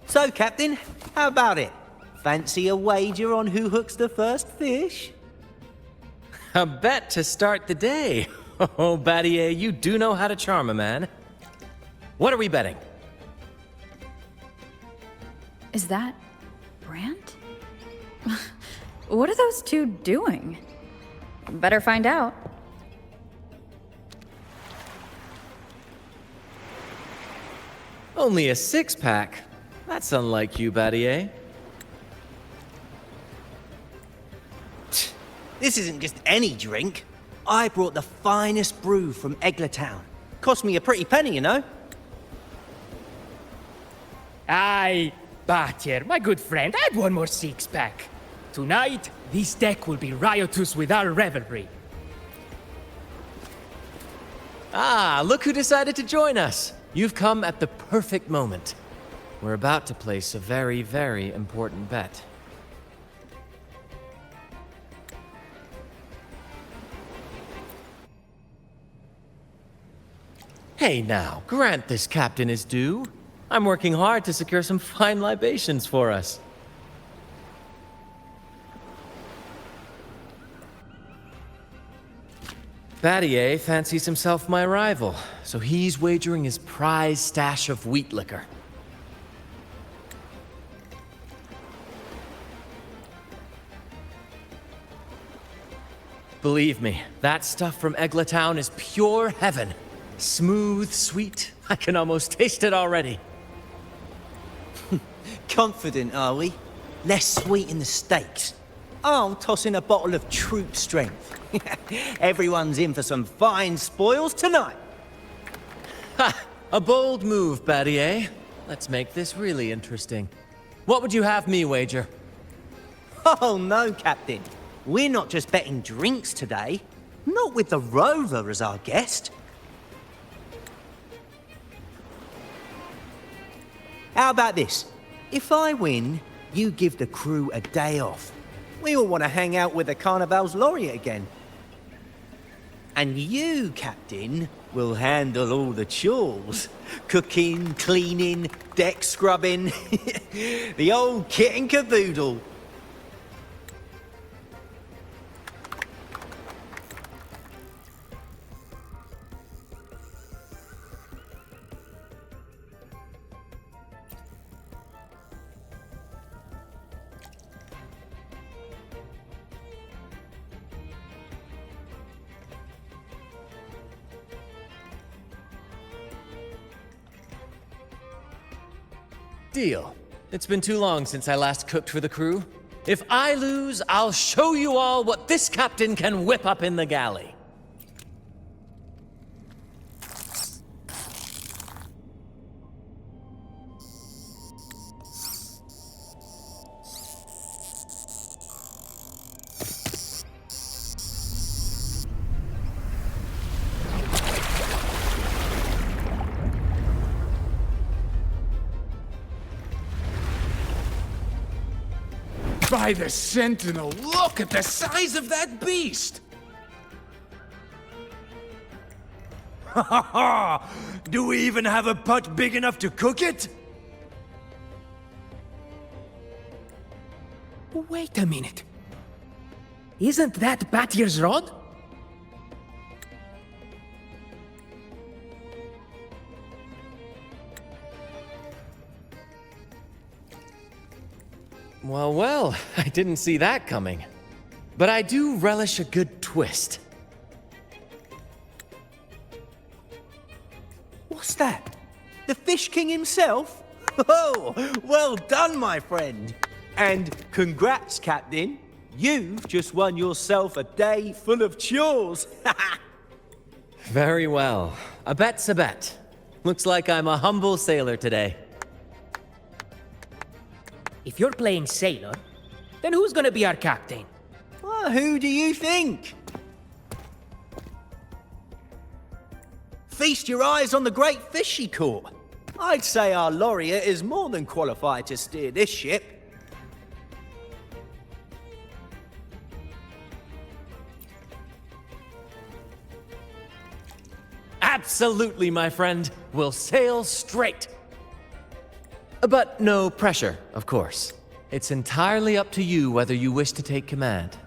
So, Captain, how about it? Fancy a wager on who hooks the first fish? A bet to start the day. Oh, Battier, you do know how to charm a man. What are we betting? Is that Brant? What are those two doing? Better find out. Only a six-pack. That's unlike you, Battier. This isn't just any drink. I brought the finest brew from Town. Cost me a pretty penny, you know. Aye, Battier, my good friend, add one more six-pack. Tonight, this deck will be riotous with our revelry. Ah, look who decided to join us. You've come at the perfect moment. We're about to place a very, very important bet. Hey now, grant this captain his due. I'm working hard to secure some fine libations for us. Battier fancies himself my rival, so he's wagering his prize stash of wheat liquor. Believe me, that stuff from Town is pure heaven. Smooth, sweet. I can almost taste it already. Confident, are we? Less sweet in the steaks. I'll toss in a bottle of troop strength. Everyone's in for some fine spoils tonight. Ha! A bold move, Battier. Let's make this really interesting. What would you have me wager? Oh no, Captain. We're not just betting drinks today. Not with the Rover as our guest. How about this? If I win, you give the crew a day off. We all want to hang out with the Carnival's laureate again. And you, Captain, will handle all the chores. Cooking, cleaning, deck scrubbing. The old kit and caboodle. Deal. It's been too long since I last cooked for the crew. If I lose, I'll show you all what this captain can whip up in the galley. By the Sentinel, look at the size of that beast! Ha ha ha! Do we even have a pot big enough to cook it? Wait a minute. Isn't that Battier's rod? Well, well, I didn't see that coming. But I do relish a good twist. What's that? The Fish King himself? Oh, well done, my friend. And congrats, Captain. You've just won yourself a day full of chores. Very well. A bet's a bet. Looks like I'm a humble sailor today. If you're playing sailor, then who's gonna be our captain? Well, who do you think? Feast your eyes on the great fish she caught. I'd say our laureate is more than qualified to steer this ship. Absolutely, my friend. We'll sail straight. But no pressure, of course. It's entirely up to you whether you wish to take command.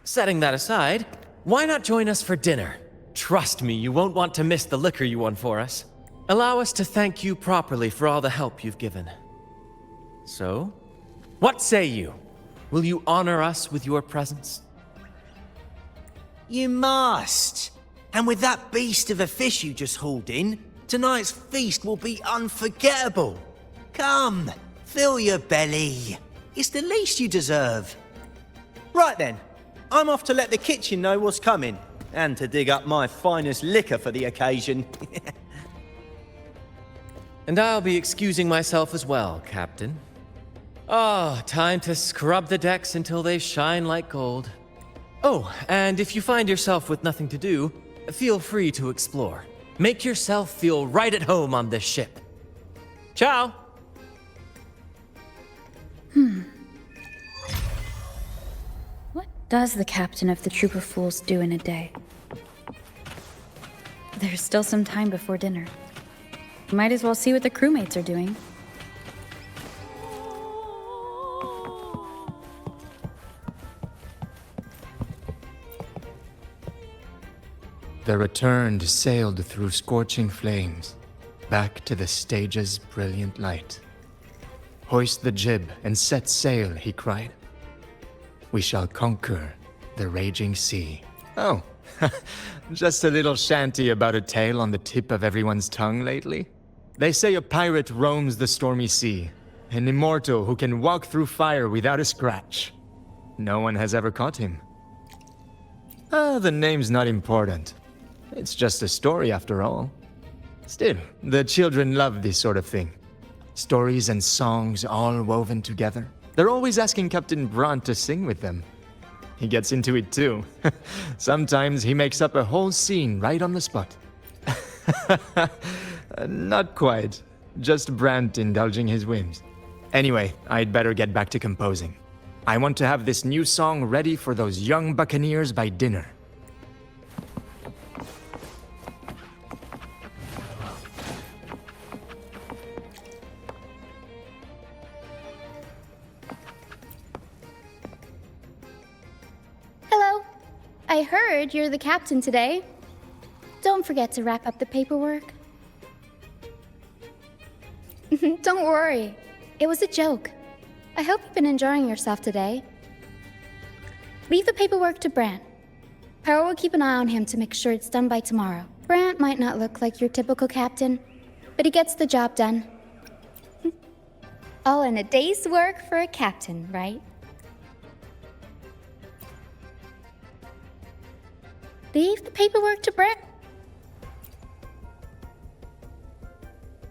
Setting that aside, why not join us for dinner? Trust me, you won't want to miss the liquor you won for us. Allow us to thank you properly for all the help you've given. So, what say you? Will you honor us with your presence? You must. And with that beast of a fish you just hauled in, tonight's feast will be unforgettable. Come, fill your belly. It's the least you deserve. Right then, I'm off to let the kitchen know what's coming, and to dig up my finest liquor for the occasion. And I'll be excusing myself as well, Captain. Ah, time to scrub the decks until they shine like gold. Oh, and if you find yourself with nothing to do, feel free to explore. Make yourself feel right at home on this ship. Ciao! What does the captain of the Troop of Fools do in a day? There's still some time before dinner. Might as well see what the crewmates are doing. The Returned sailed through scorching flames, back to the stage's brilliant light. Hoist the jib and set sail, he cried. We shall conquer the raging sea. Oh, just a little shanty about a tale on the tip of everyone's tongue lately. They say a pirate roams the stormy sea, an immortal who can walk through fire without a scratch. No one has ever caught him. The name's not important. It's just a story after all. Still, the children love this sort of thing. Stories and songs all woven together. They're always asking Captain Brant to sing with them. He gets into it too. Sometimes he makes up a whole scene right on the spot. Not quite. Just Brant indulging his whims. Anyway, I'd better get back to composing. I want to have this new song ready for those young buccaneers by dinner. Hello. I heard you're the captain today. Don't forget to wrap up the paperwork. Don't worry. It was a joke. I hope you've been enjoying yourself today. Leave the paperwork to Brant. Power will keep an eye on him to make sure it's done by tomorrow. Brant might not look like your typical captain, but he gets the job done. All in a day's work for a captain, right? Leave the paperwork to Brant.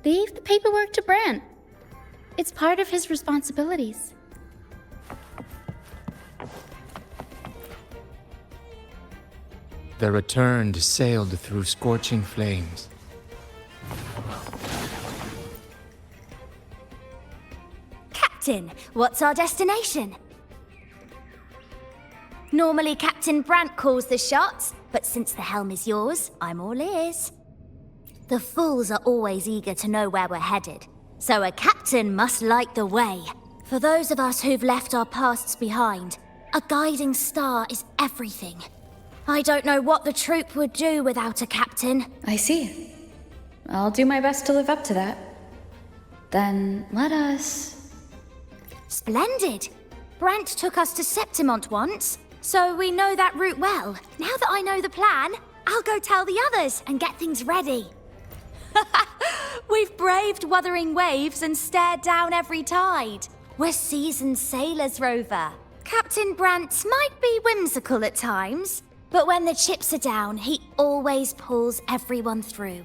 Leave the paperwork to Brant. It's part of his responsibilities. The Returned sailed through scorching flames. Captain, what's our destination? Normally Captain Brant calls the shots, but since the helm is yours, I'm all ears. The fools are always eager to know where we're headed, so a captain must light the way. For those of us who've left our pasts behind, a guiding star is everything. I don't know what the troop would do without a captain. I see. I'll do my best to live up to that. Then let us... Splendid! Brant took us to Septimont once, so we know that route well. Now that I know the plan, I'll go tell the others and get things ready. We've braved Wuthering Waves and stared down every tide. We're seasoned sailors, Rover. Captain Brant might be whimsical at times, but when the chips are down, he always pulls everyone through.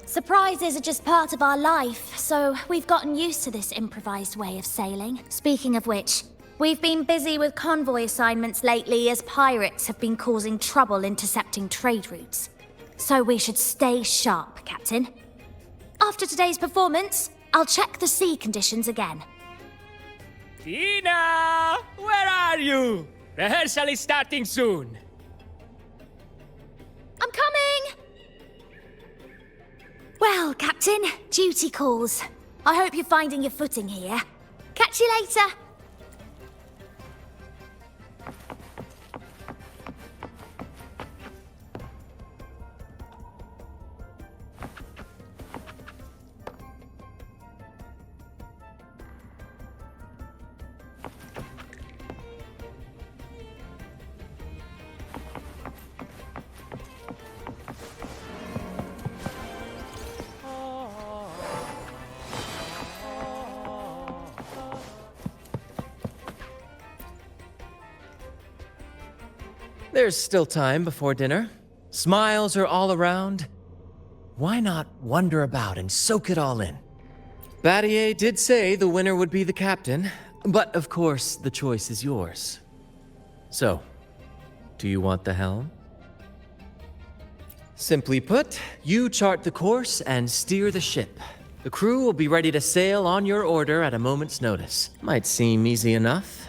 Surprises are just part of our life, so we've gotten used to this improvised way of sailing. Speaking of which, we've been busy with convoy assignments lately as pirates have been causing trouble intercepting trade routes. So we should stay sharp, Captain. After today's performance, I'll check the sea conditions again. Tina! Where are you? Rehearsal is starting soon. I'm coming! Well, Captain Captain, duty calls. I hope you're finding your footing here. Catch you later. There's still time before dinner. Smiles are all around. Why not wander about and soak it all in? Battier did say the winner would be the captain, but of course the choice is yours. So, do you want the helm? Simply put, you chart the course and steer the ship. The crew will be ready to sail on your order at a moment's notice. Might seem easy enough,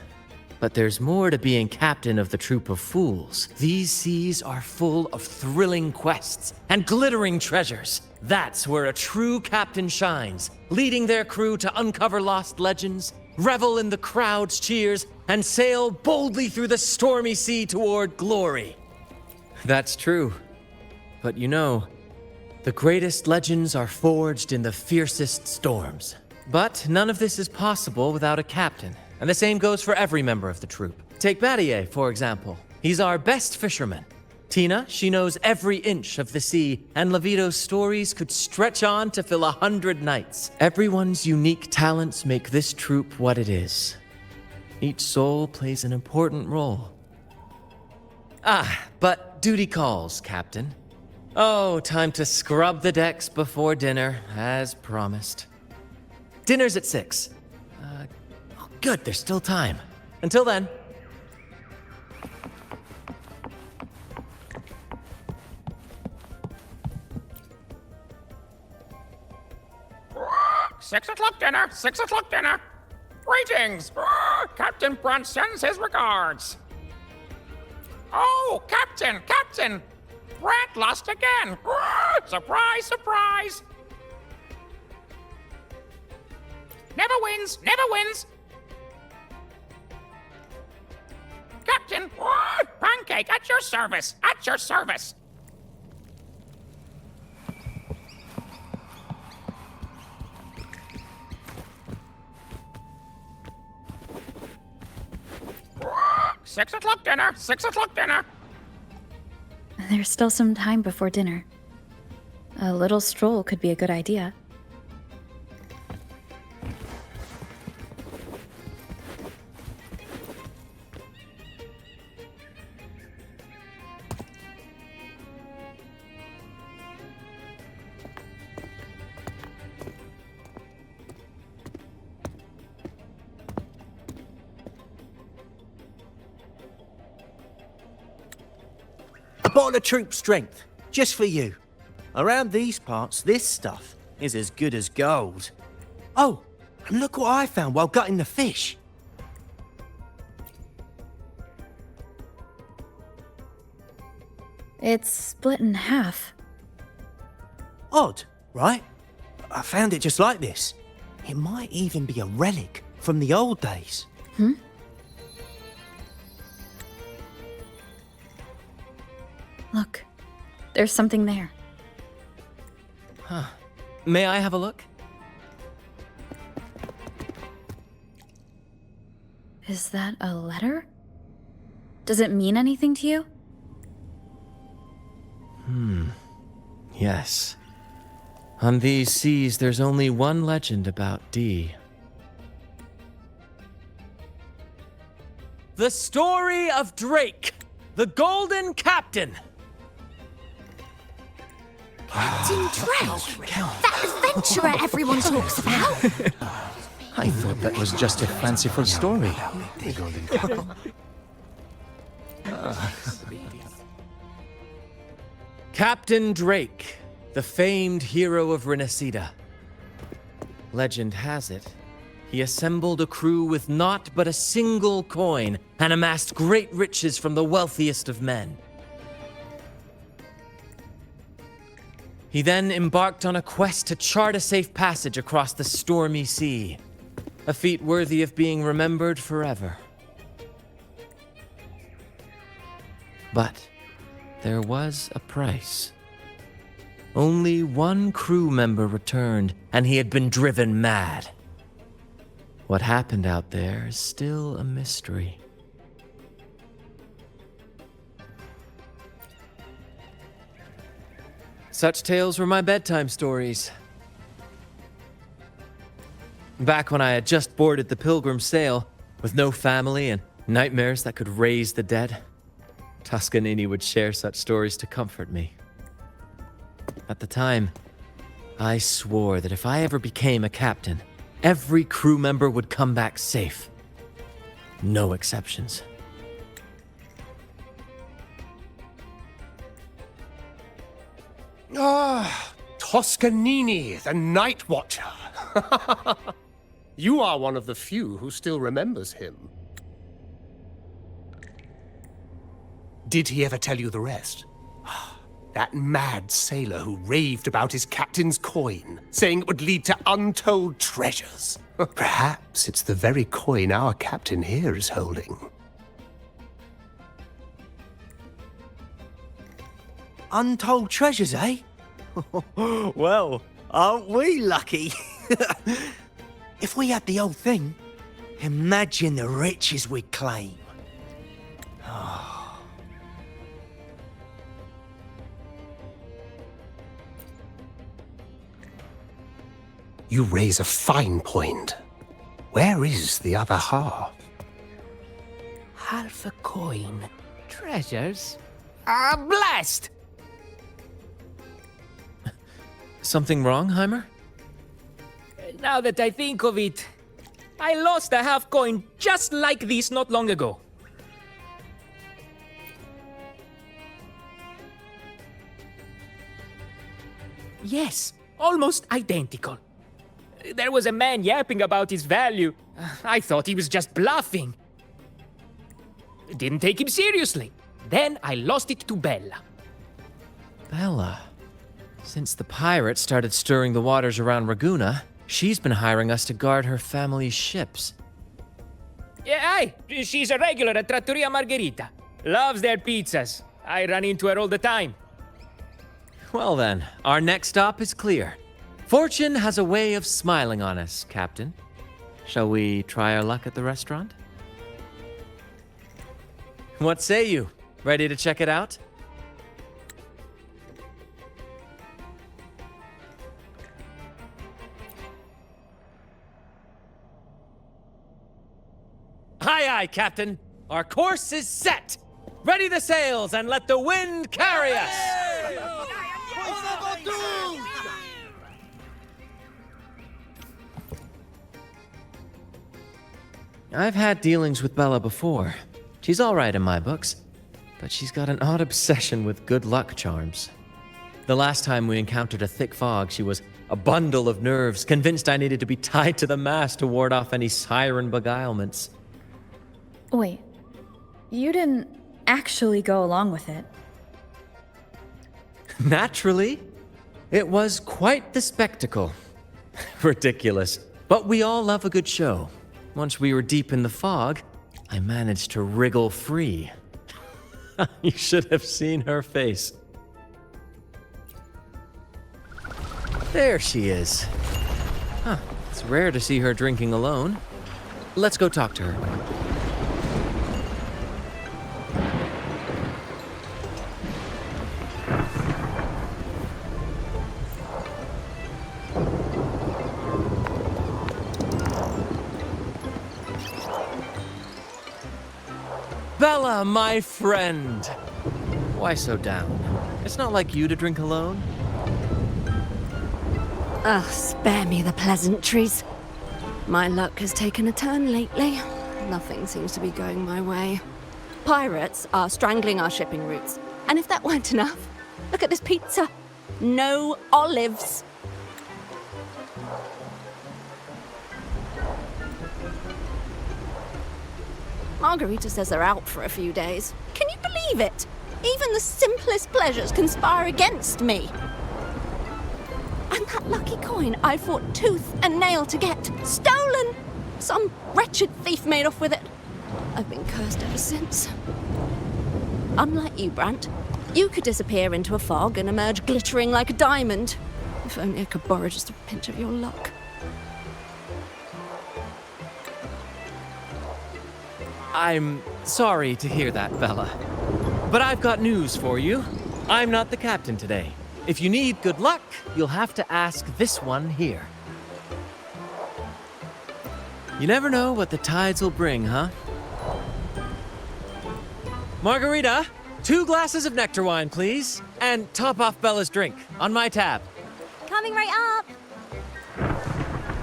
but there's more to being captain of the troop of fools. These seas are full of thrilling quests and glittering treasures. That's where a true captain shines, leading their crew to uncover lost legends, revel in the crowd's cheers, and sail boldly through the stormy sea toward glory. That's true. But you know, the greatest legends are forged in the fiercest storms. But none of this is possible without a captain. And the same goes for every member of the troop. Take Battier, for example. He's our best fisherman. Tina, she knows every inch of the sea, and Levito's stories could stretch on to fill 100 nights. Everyone's unique talents make this troop what it is. Each soul plays an important role. But duty calls, Captain. Oh, time to scrub the decks before dinner, as promised. Dinner's at 6. Good, there's still time. Until then. Six o'clock dinner! 6 o'clock dinner! Greetings! Captain Brant sends his regards. Oh, Captain! Captain! Brant lost again! Surprise, surprise! Never wins! Never wins! Captain! Pancake at your service! At your service! Six o'clock dinner! 6 o'clock dinner! There's still some time before dinner. A little stroll could be a good idea. A bottle of troop strength, just for you. Around these parts, this stuff is as good as gold. Oh, and look what I found while gutting the fish. It's split in half. Odd, right? I found it just like this. It might even be a relic from the old days. Look, there's something there. May I have a look? Is that a letter? Does it mean anything to you? Yes. On these seas, there's only one legend about Dee. The story of Drake, the Golden Captain. Captain Drake? That adventurer everyone talks about? I thought that was just a fanciful story. Captain Drake, the famed hero of Renacida. Legend has it, he assembled a crew with naught but a single coin and amassed great riches from the wealthiest of men. He then embarked on a quest to chart a safe passage across the stormy sea. A feat worthy of being remembered forever. But there was a price. Only one crew member returned, and he had been driven mad. What happened out there is still a mystery. Such tales were my bedtime stories. Back when I had just boarded the Pilgrim sail, with no family and nightmares that could raise the dead, Toscanini would share such stories to comfort me. At the time, I swore that if I ever became a captain, every crew member would come back safe. No exceptions. Ah, Toscanini, the Night Watcher. You are one of the few who still remembers him. Did he ever tell you the rest? That mad sailor who raved about his captain's coin, saying it would lead to untold treasures. Perhaps it's the very coin our captain here is holding. Untold treasures, eh? Well, aren't we lucky? If we had the whole thing, imagine the riches we'd claim. You raise a fine point. Where is the other half? Half a coin. Treasures? Blast! Something wrong, Heimer? Now that I think of it, I lost a half coin just like this not long ago. Yes, almost identical. There was a man yapping about his value. I thought he was just bluffing. Didn't take him seriously. Then I lost it to Bella. Bella? Since the pirates started stirring the waters around Raguna, she's been hiring us to guard her family's ships. Yeah, aye, she's a regular at Trattoria Margherita. Loves their pizzas. I run into her all the time. Well then, our next stop is clear. Fortune has a way of smiling on us, Captain. Shall we try our luck at the restaurant? What say you? Ready to check it out? Aye, aye, Captain. Our course is set. Ready the sails and let the wind carry us. I've had dealings with Bella before. She's all right in my books, but she's got an odd obsession with good luck charms. The last time we encountered a thick fog, she was a bundle of nerves, convinced I needed to be tied to the mast to ward off any siren beguilements. Wait, you didn't actually go along with it? Naturally. It was quite the spectacle. Ridiculous, but we all love a good show. Once we were deep in the fog, I managed to wriggle free. You should have seen her face. There she is. Huh, it's rare to see her drinking alone. Let's go talk to her. Bella, my friend! Why so down? It's not like you to drink alone. Ugh, spare me the pleasantries. My luck has taken a turn lately. Nothing seems to be going my way. Pirates are strangling our shipping routes. And if that weren't enough, look at this pizza. No olives. Margarita says they're out for a few days. Can you believe it? Even the simplest pleasures conspire against me. That lucky coin I fought tooth and nail to get. Stolen! Some wretched thief made off with it. I've been cursed ever since. Unlike you, Brant, you could disappear into a fog and emerge glittering like a diamond. If only I could borrow just a pinch of your luck. I'm sorry to hear that, Bella. But I've got news for you. I'm not the captain today. If you need good luck, you'll have to ask this one here. You never know what the tides will bring, huh? Margarita, 2 glasses of nectar wine, please. And top off Bella's drink, on my tab. Coming right up.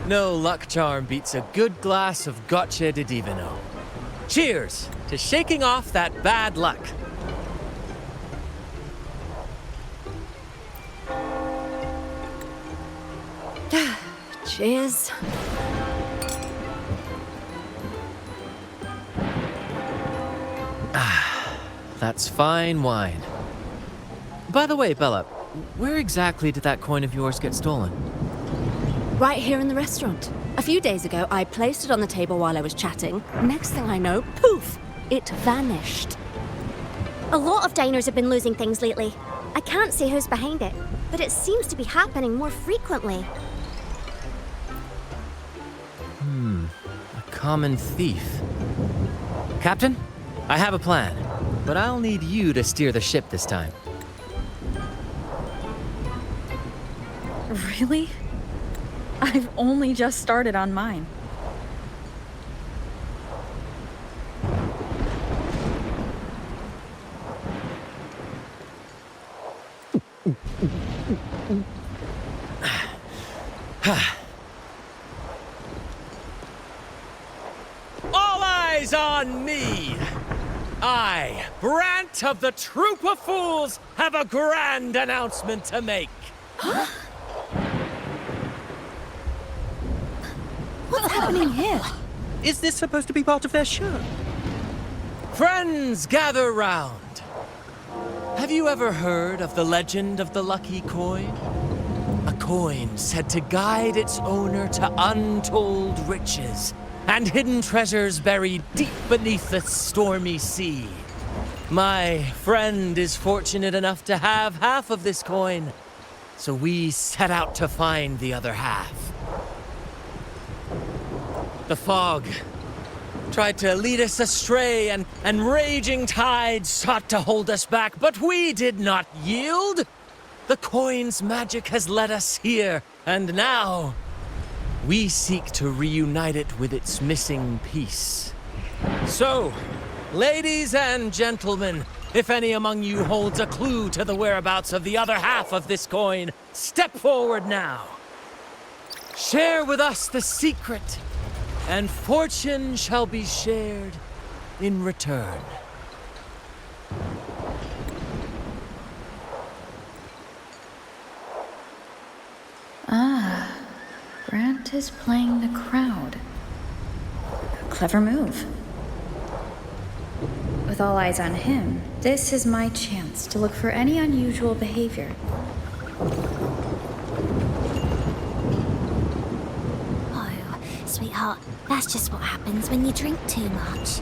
No luck charm beats a good glass of gotcha de divino. Cheers to shaking off that bad luck. Cheers. That's fine wine. By the way, Bella, where exactly did that coin of yours get stolen? Right here in the restaurant. A few days ago, I placed it on the table while I was chatting. Next thing I know, poof, it vanished. A lot of diners have been losing things lately. I can't say who's behind it, but it seems to be happening more frequently. A common thief. Captain, I have a plan, but I'll need you to steer the ship this time. Really? I've only just started on mine. All eyes on me! I, Brant of the Troop of Fools, have a grand announcement to make. What's happening here? Is this supposed to be part of their show? Friends, gather round. Have you ever heard of the legend of the lucky coin? A coin said to guide its owner to untold riches and hidden treasures buried deep beneath the stormy sea. My friend is fortunate enough to have half of this coin, so we set out to find the other half. The fog tried to lead us astray, and raging tides sought to hold us back, but we did not yield. The coin's magic has led us here, and now we seek to reunite it with its missing piece. So, ladies and gentlemen, if any among you holds a clue to the whereabouts of the other half of this coin, step forward now. Share with us the secret, and fortune shall be shared in return. Ah, Brant is playing the crowd. A clever move. With all eyes on him, this is my chance to look for any unusual behavior. Oh, sweetheart, that's just what happens when you drink too much.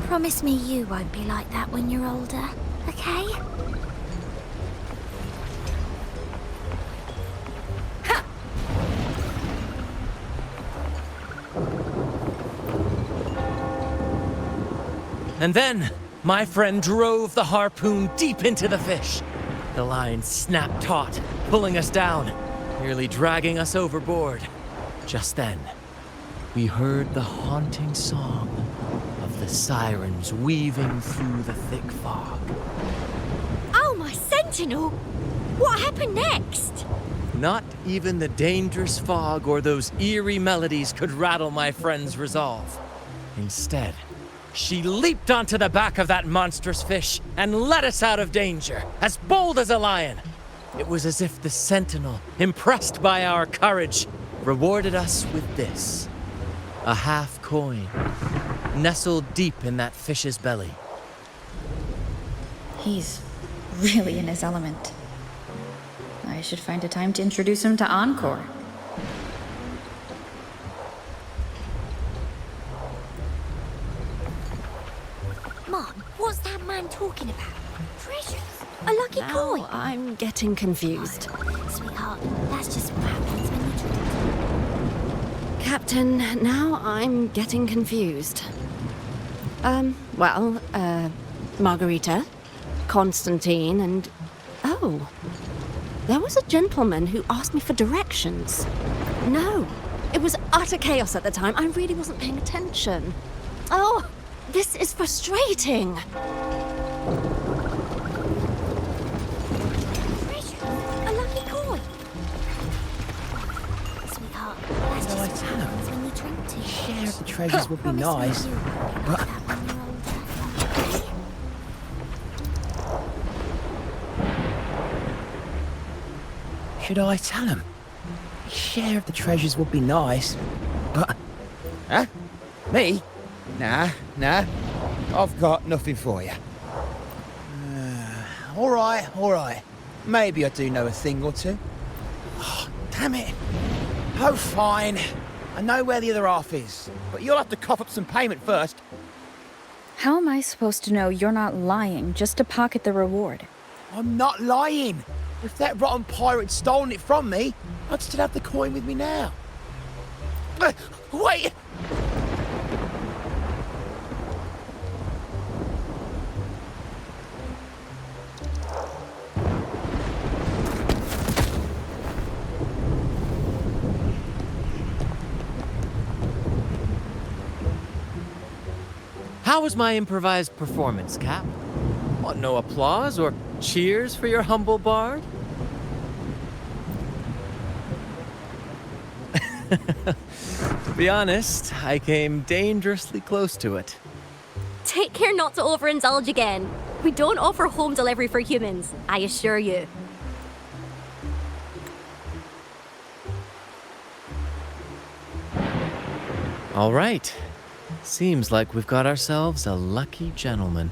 Promise me you won't be like that when you're older, okay? And then, my friend drove the harpoon deep into the fish. The line snapped taut, pulling us down, nearly dragging us overboard. Just then, we heard the haunting song of the sirens weaving through the thick fog. Oh, my sentinel! What happened next? Not even the dangerous fog or those eerie melodies could rattle my friend's resolve. Instead, she leaped onto the back of that monstrous fish and led us out of danger, as bold as a lion. It was as if the sentinel, impressed by our courage, rewarded us with this: a half coin, nestled deep in that fish's belly. He's really in his element. I I should find a time to introduce him to Encore. Mom, what's that man talking about? Treasures? A lucky coin? I'm getting confused. Sweetheart, that's just what happens when you drink. Captain, now I'm getting confused. Margarita, Constantine, and... Oh, there was a gentleman who asked me for directions. No, it was utter chaos at the time. I really wasn't paying attention. Oh, this is frustrating. A lucky coin. Sweetheart, that's just what happens when you drink too much. Share of the treasures would be nice, but... Should I tell him? Share of the treasures would be nice, but... Huh? Me? Nah. I've got nothing for you. All right. Maybe I do know a thing or two. Oh, damn it. Oh, fine. I know where the other half is, but you'll have to cough up some payment first. How am I supposed to know you're not lying just to pocket the reward? I'm not lying. If that rotten pirate'd stolen it from me, I'd still have the coin with me now. Wait! How was my improvised performance, Cap? Want no applause or cheers for your humble bard? To be honest, I came dangerously close to it. Take care not to overindulge again. We don't offer home delivery for humans, I assure you. All right. Seems like we've got ourselves a lucky gentleman.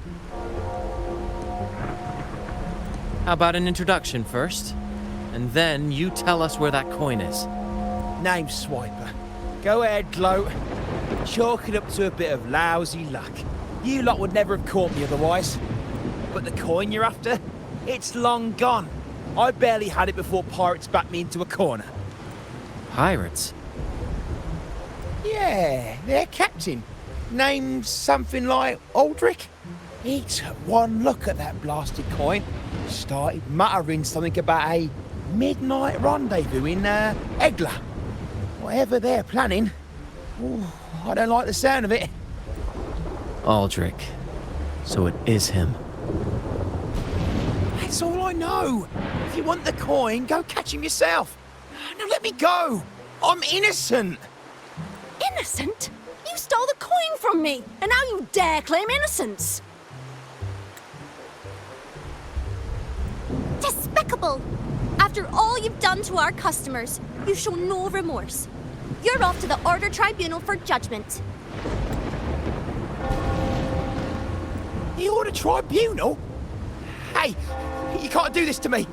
How about an introduction first? And then you tell us where that coin is. Name Swiper. Go ahead, Gloat. Chalk it up to a bit of lousy luck. You lot would never have caught me otherwise. But the coin you're after? It's long gone. I barely had it before pirates backed me into a corner. Pirates? Yeah, their captain. Named something like Aldrich. He took one look at that blasted coin, started muttering something about a midnight rendezvous in Egla. Whatever they're planning. Ooh, I don't like the sound of it. Aldrich. So it is him. That's all I know. If you want the coin, go catch him yourself. Now let me go. I'm innocent. Innocent? You stole the coin from me, and now you dare claim innocence. Despicable! After all you've done to our customers, you show no remorse. You're off to the Order Tribunal for judgment. The Order Tribunal? Hey, you can't do this to me.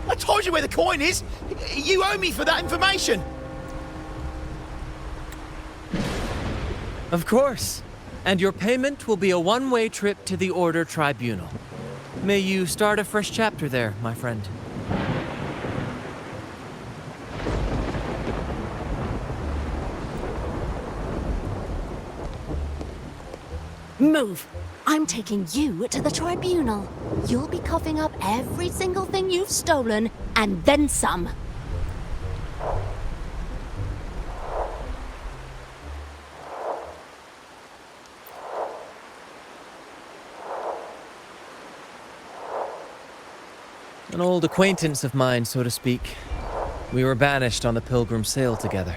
I told you where the coin is. You owe me for that information. Of course. And your payment will be a one-way trip to the Order Tribunal. May you start a fresh chapter there, my friend. Move! I'm taking you to the tribunal. You'll be coughing up every single thing you've stolen, and then some. An old acquaintance of mine, so to speak. We were banished on the Pilgrim Sail together.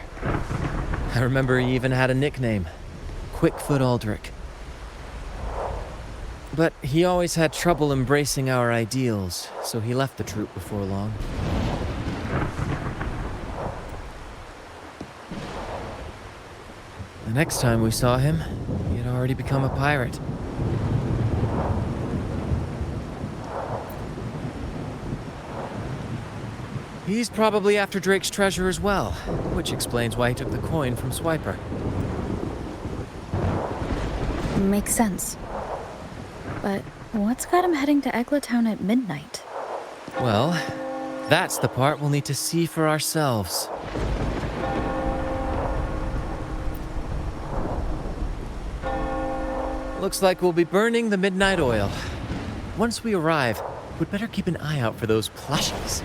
I remember he even had a nickname, Quickfoot Aldrich. But he always had trouble embracing our ideals, so he left the troop before long. The next time we saw him, he had already become a pirate. He's probably after Drake's treasure as well, which explains why he took the coin from Swiper. Makes sense. But what's got him heading to Eglatown at midnight? Well, that's the part we'll need to see for ourselves. Looks like we'll be burning the midnight oil. Once we arrive, we'd better keep an eye out for those plushies.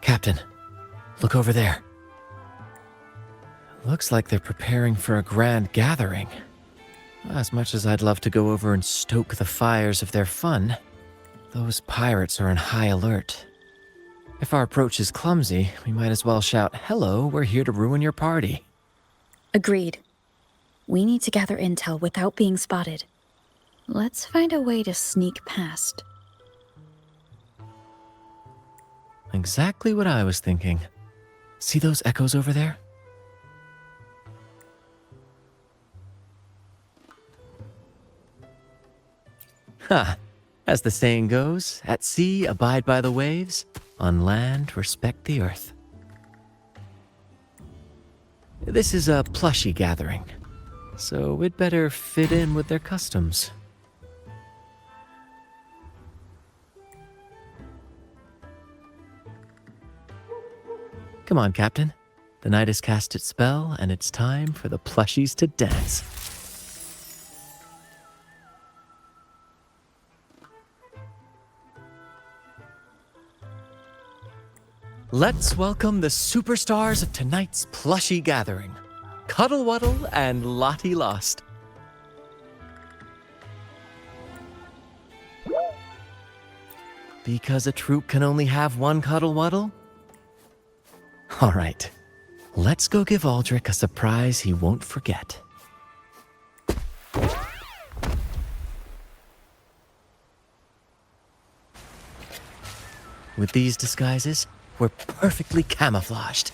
Captain, look over there. Looks like they're preparing for a grand gathering. As much as I'd love to go over and stoke the fires of their fun, those pirates are on high alert. If our approach is clumsy, we might as well shout, "Hello, we're here to ruin your party." Agreed. We need to gather intel without being spotted. Let's find a way to sneak past. Exactly what I was thinking. See those echoes over there? Ha! As the saying goes, at sea abide by the waves, on land respect the earth. This is a plushie gathering, so we'd better fit in with their customs. Come on, Captain. The night has cast its spell, and it's time for the plushies to dance. Let's welcome the superstars of tonight's plushie gathering, Cuddle Wuddle and Lottie Lost. Because a troop can only have one Cuddle Wuddle? All right, let's go give Aldrich a surprise he won't forget. With these disguises, we're perfectly camouflaged.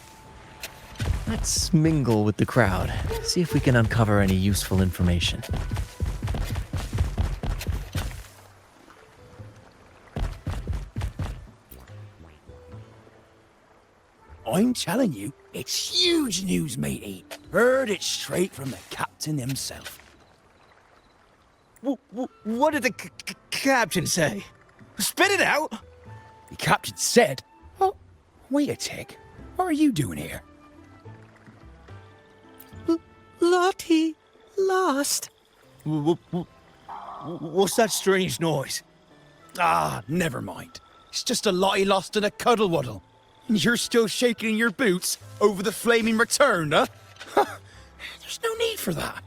Let's mingle with the crowd, see if we can uncover any useful information. I'm telling you, it's huge news, matey. Heard it straight from the captain himself. What did the captain say? Spit it out! The captain said... Oh, wait a tick. What are you doing here? Lottie Lost. What's that strange noise? Ah, never mind. It's just a Lottie Lost and a Cuddle Wuddle. And you're still shaking in your boots over the flaming return, huh? There's no need for that.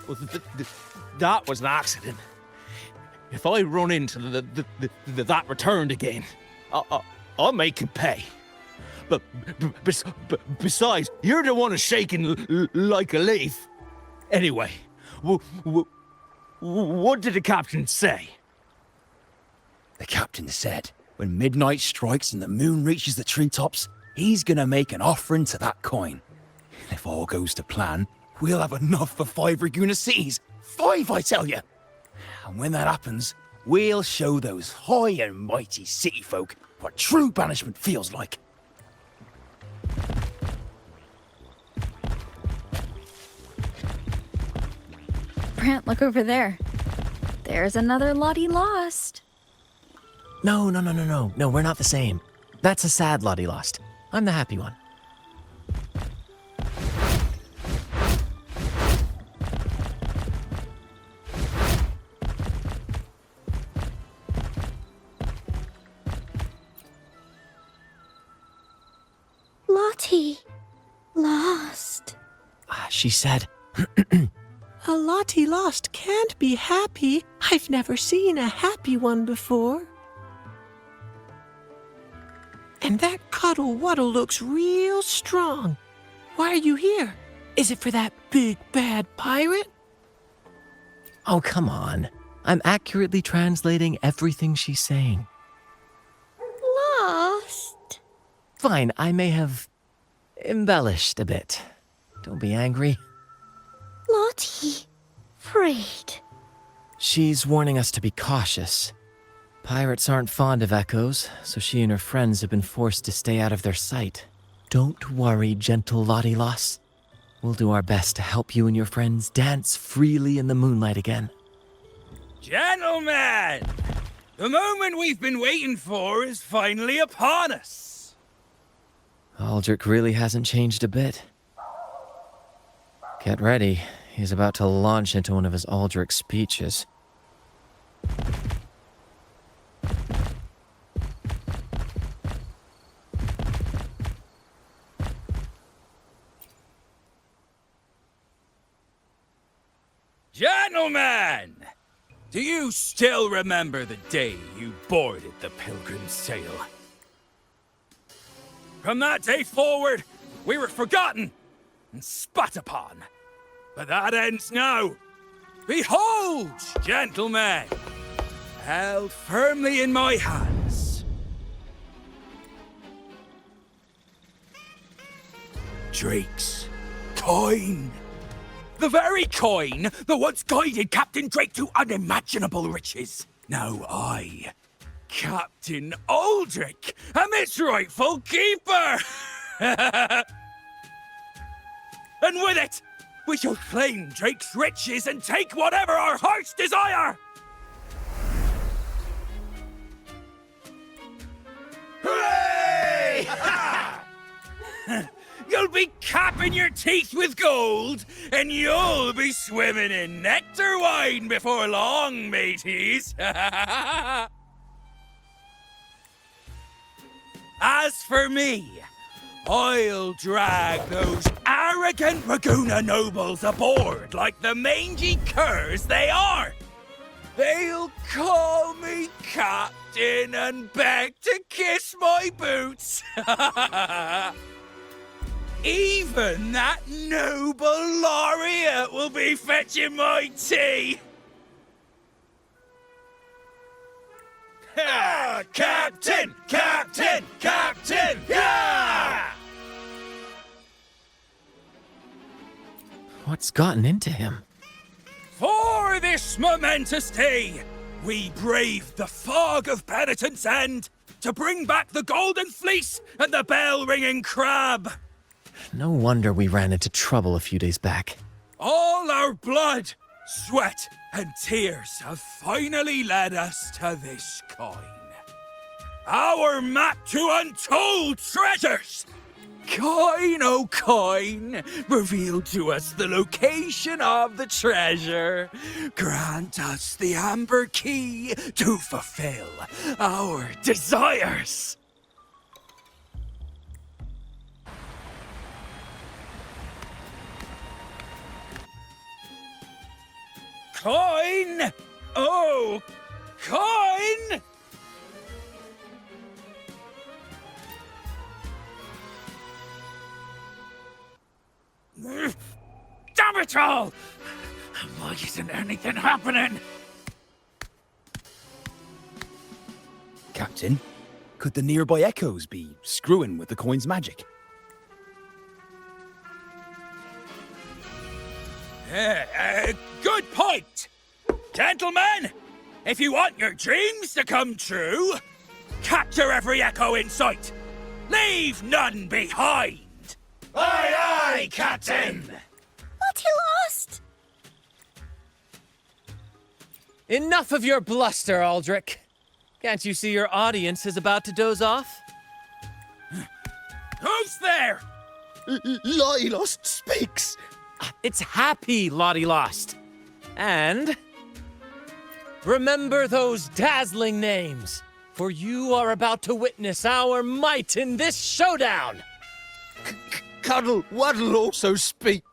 Well, that was an accident. If I run into that returned again, I'll make him pay. But besides, you're the one who's shaking like a leaf. Anyway, what did the captain say? The captain said, when midnight strikes and the moon reaches the treetops, he's gonna make an offering to that coin. And if all goes to plan, we'll have enough for 5 Raguna cities. 5, I tell you! And when that happens, we'll show those high and mighty city folk what true banishment feels like. Brant, look over there. There's another Lottie Lost. No, we're not the same. That's a sad Lottie Lost. I'm the happy one. Lottie Lost. She said, A Lottie Lost can't be happy. I've never seen a happy one before. And that Cuddle Wuddle looks real strong. Why are you here? Is it for that big bad pirate? oh, come on. I'm accurately translating everything she's saying. fine. I may have embellished a bit. Don't be angry. Lottie. Freed. She's warning us to be cautious. Pirates aren't fond of echoes, so she and her friends have been forced to stay out of their sight. Don't worry, gentle Lottie Loss. We'll do our best to help you and your friends dance freely in the moonlight again. Gentlemen! The moment we've been waiting for is finally upon us. Aldrich really hasn't changed a bit. Get ready. He's about to launch into one of his Aldrich speeches. Gentlemen! Do you still remember the day you boarded the Pilgrim's Sail? From that day forward, we were forgotten and spat upon. But that ends now. Behold, gentlemen, held firmly in my hands, Drake's coin. The very coin that once guided Captain Drake to unimaginable riches. Now I, Captain Aldrich, am its rightful keeper! And with it, we shall claim Drake's riches and take whatever our hearts desire! Hooray! You'll be capping your teeth with gold, and you'll be swimming in nectar wine before long, mateys. As for me, I'll drag those arrogant Raguna nobles aboard like the mangy curs they are. They'll call me captain and beg to kiss my boots. Even that noble laureate will be fetching my tea. Captain! Captain! Captain! Yeah! What's gotten into him? For this momentous day, we braved the fog of penitence end to bring back the golden fleece and the bell-ringing crab. No wonder we ran into trouble a few days back. All our blood, sweat, and tears have finally led us to this coin. Our map to untold treasures! Coin, oh coin, reveal to us the location of the treasure. Grant us the amber key to fulfill our desires. Coin! Oh, coin! Damn it all! Why isn't anything happening? Captain, could the nearby echoes be screwing with the coin's magic? Good point! Gentlemen, if you want your dreams to come true, capture every echo in sight. Leave none behind. Aye, aye, Captain! But he lost! Enough of your bluster, Aldrich. Can't you see your audience is about to doze off? Who's there? Lottie Lost speaks. It's happy Lottie Lost. And remember those dazzling names, for you are about to witness our might in this showdown. Cuddle Waddle also speak.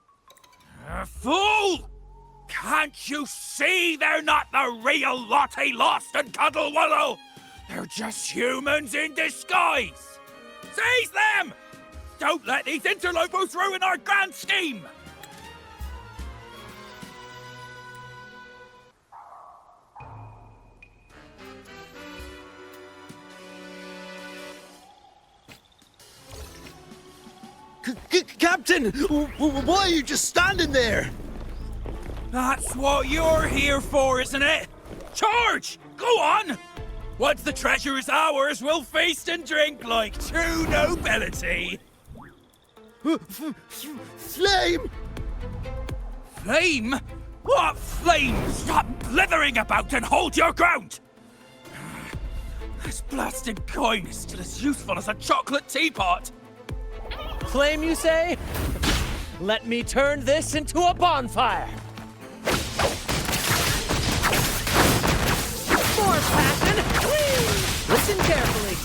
Fool! Can't you see they're not the real Lottie Lost and Cuddle Waddle? They're just humans in disguise. Seize them! Don't let these interlopers ruin our grand scheme! Captain! Why are you just standing there? That's what you're here for, isn't it? Charge! Go on! Once the treasure is ours, we'll feast and drink like true nobility. Flame! Flame? What flame? Stop blithering about and hold your ground! This blasted coin is still as useful as a chocolate teapot. Flame, you say? Let me turn this into a bonfire. More passion! Whee! Listen carefully.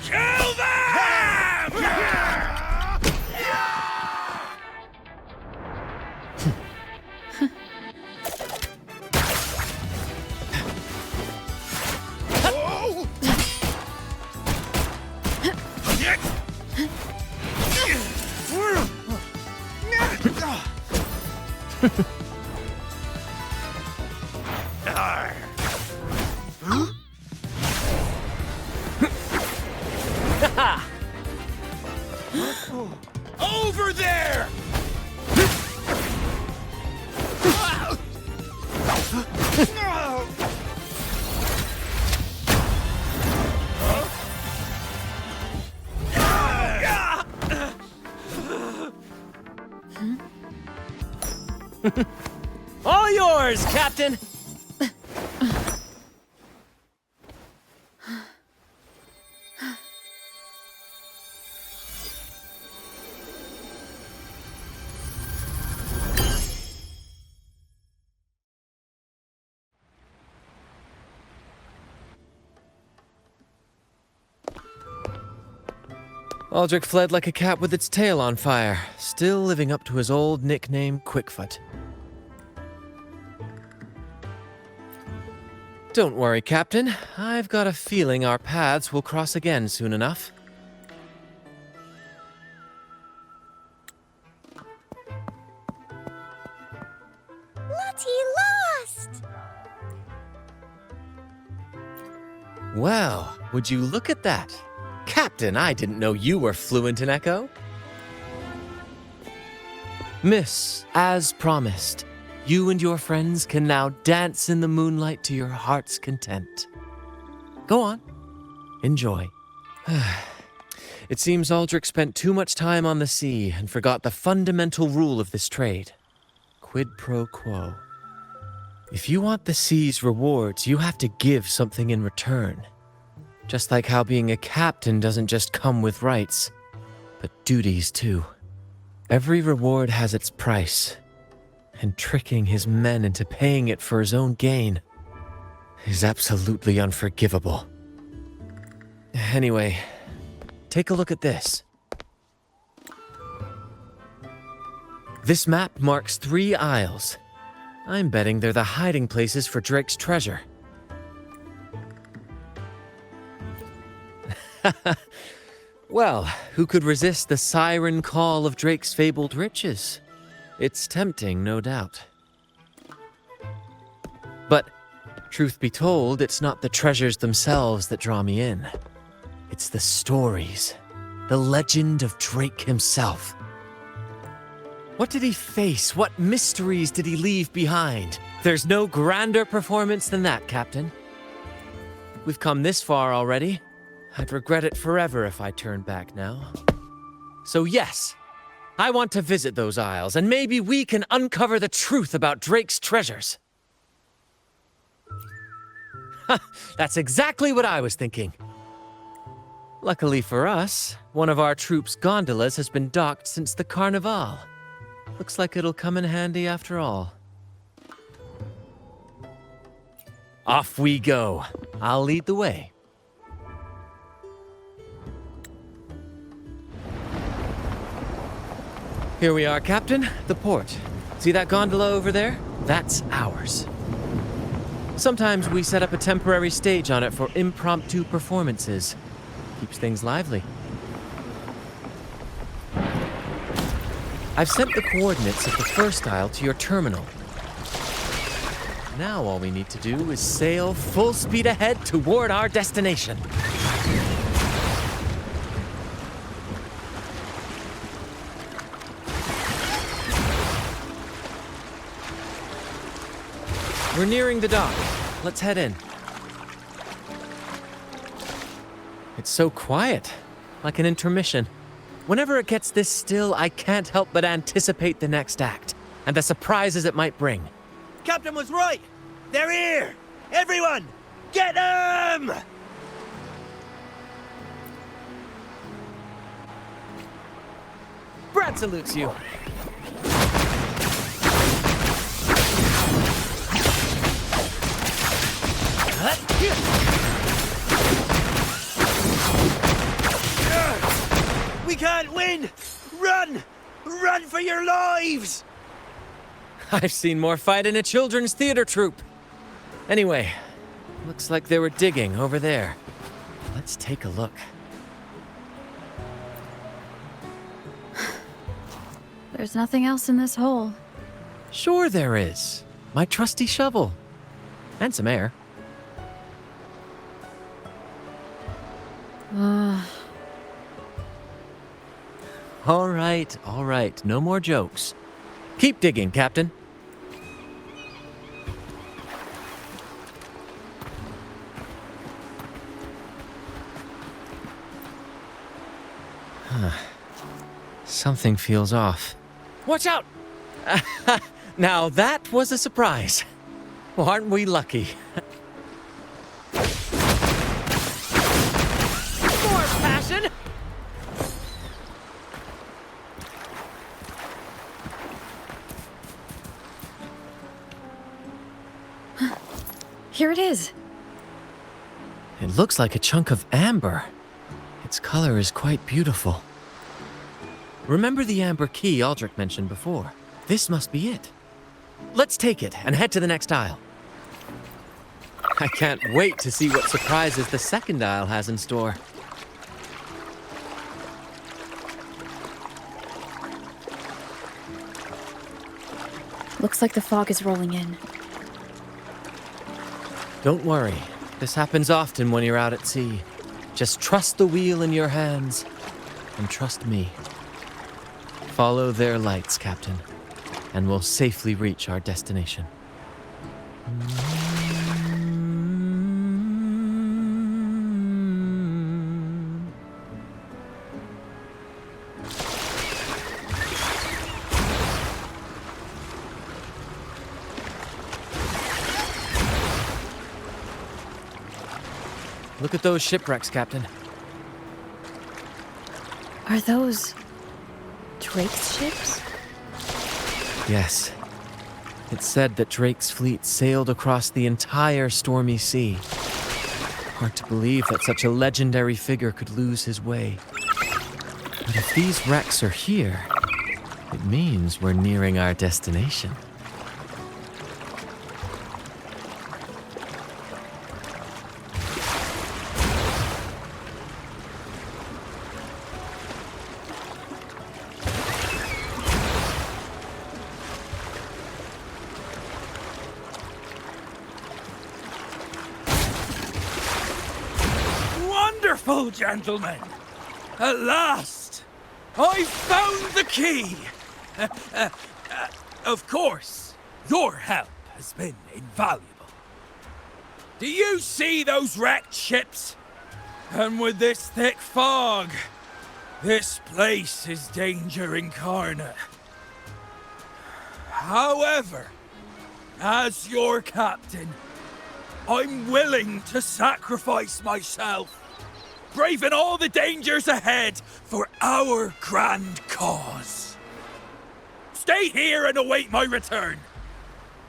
Kill them! Over there! All yours, Captain! Aldrich fled like a cat with its tail on fire, still living up to his old nickname, Quickfoot. Don't worry, Captain. I've got a feeling our paths will cross again soon enough. Lottie lost! Well, would you look at that? Captain, I didn't know you were fluent in Echo. Miss, as promised, you and your friends can now dance in the moonlight to your heart's content. Go on. Enjoy. It seems Aldrich spent too much time on the sea and forgot the fundamental rule of this trade. Quid pro quo. If you want the sea's rewards, you have to give something in return. Just like how being a captain doesn't just come with rights, but duties too. Every reward has its price, and tricking his men into paying it for his own gain is absolutely unforgivable. Anyway, take a look at this. This map marks 3 isles. I'm betting they're the hiding places for Drake's treasure. Well, who could resist the siren call of Drake's fabled riches? It's tempting, no doubt. But, truth be told, it's not the treasures themselves that draw me in. It's the stories, the legend of Drake himself. What did he face? What mysteries did he leave behind? There's no grander performance than that, Captain. We've come this far already. I'd regret it forever if I turned back now. So yes, I want to visit those isles, and maybe we can uncover the truth about Drake's treasures. That's exactly what I was thinking. Luckily for us, one of our troops' gondolas has been docked since the Carnival. Looks like it'll come in handy after all. Off we go. I'll lead the way. Here we are, Captain. The port. See that gondola over there? That's ours. Sometimes we set up a temporary stage on it for impromptu performances. Keeps things lively. I've sent the coordinates of the first isle to your terminal. Now all we need to do is sail full speed ahead toward our destination. We're nearing the dock. Let's head in. It's so quiet, like an intermission. Whenever it gets this still, I can't help but anticipate the next act, and the surprises it might bring. Captain was right! They're here! Everyone, get them! Brant salutes you. We can't win! Run! Run for your lives! I've seen more fight in a children's theater troupe. Anyway, looks like they were digging over there. Let's take a look. There's nothing else in this hole. Sure there is. My trusty shovel. And some air. All right. No more jokes. Keep digging, Captain. Something feels off. Watch out! Now that was a surprise. Well, aren't we lucky? More passion! Here it is. It looks like a chunk of amber. Its color is quite beautiful. Remember the amber key Aldrich mentioned before? This must be it. Let's take it and head to the next isle. I can't wait to see what surprises the second isle has in store. Looks like the fog is rolling in. Don't worry. This happens often when you're out at sea. Just trust the wheel in your hands and trust me. Follow their lights, Captain, and we'll safely reach our destination. Look at those shipwrecks, Captain. Are those Drake's ships? Yes. It's said that Drake's fleet sailed across the entire stormy sea. Hard to believe that such a legendary figure could lose his way. But if these wrecks are here, it means we're nearing our destination. Wonderful, gentlemen! At last! I found the key! Of course, your help has been invaluable. Do you see those wrecked ships? And with this thick fog, this place is danger incarnate. However, as your captain, I'm willing to sacrifice myself, braving all the dangers ahead for our grand cause. Stay here and await my return.